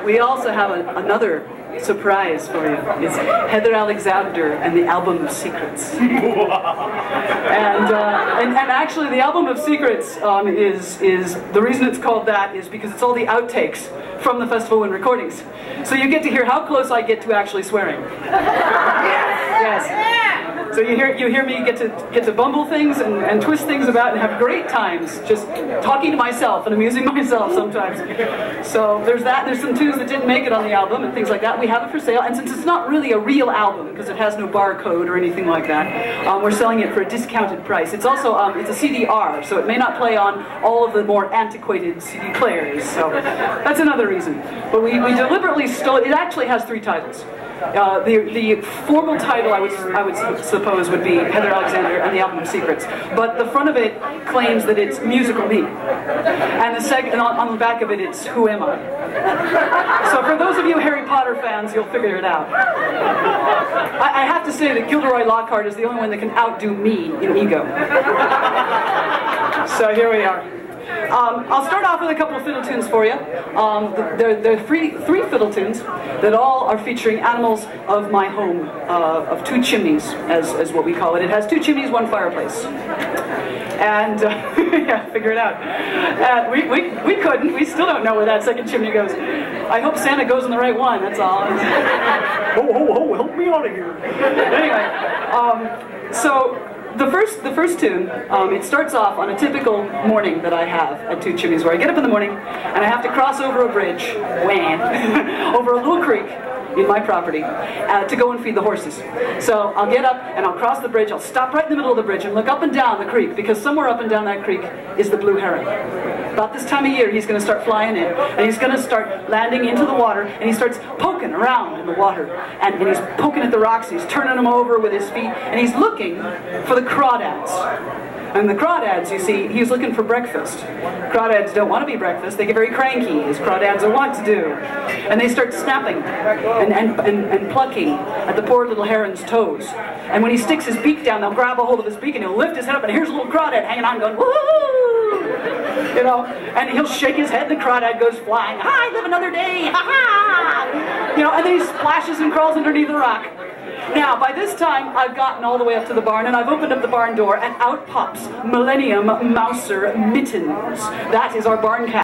We also have another surprise for you. It's Heather Alexander and the Album of Secrets. and actually the Album of Secrets is the reason it's called that is because it's all the outtakes from the festival and recordings. So you get to hear how close I get to actually swearing. Yes. So you hear me get to bumble things and twist things about and have great times just talking to myself and amusing myself sometimes. So there's that. There's some tunes that didn't make it on the album and things like that. We have it for sale, and since it's not really a real album because it has no barcode or anything like that, we're selling it for a discounted price. It's also it's a CDR, so it may not play on all of the more antiquated CD players. So that's another reason. But we deliberately stole it. It actually has 3 titles. The formal title I would suppose would be Heather Alexander and the Album of Secrets, but the front of it claims that it's musical me, and on the back of it it's Who Am I? So for those of you Harry Potter fans, you'll figure it out. I have to say that Gilderoy Lockhart is the only one that can outdo me in ego. So here we are. I'll start off with a couple of fiddle tunes for you. There are three fiddle tunes that all are featuring animals of my home, of 2 chimneys, as what we call it. It has 2 chimneys, 1 fireplace. And, yeah, figure it out. We couldn't. We still don't know where that second chimney goes. I hope Santa goes in the right one, that's all. Ho, ho, ho, help me out of here. Anyway, so the first tune, it starts off on a typical morning that I have at 2 Chimneys, where I get up in the morning and I have to cross over a bridge, over a little creek in my property, to go and feed the horses. So I'll get up and I'll cross the bridge, I'll stop right in the middle of the bridge and look up and down the creek, because somewhere up and down that creek is the blue heron. About this time of year he's going to start flying in, and he's going to start landing into the water, and he starts poking around in the water, and he's poking at the rocks, and he's turning them over with his feet, and he's looking for the crawdads. And the crawdads, you see, he's looking for breakfast. Crawdads don't want to be breakfast, they get very cranky, as crawdads are wont to do. And they start snapping and plucking at the poor little heron's toes. And when he sticks his beak down, they'll grab a hold of his beak and he'll lift his head up, and here's a little crawdad hanging on going, woo! You know, and he'll shake his head, and the crawdad goes flying, I live another day, ha-ha! You know, and then he splashes and crawls underneath the rock. Now, by this time, I've gotten all the way up to the barn, and I've opened up the barn door, and out pops Millennium Mouser Mittens. That is our barn cat.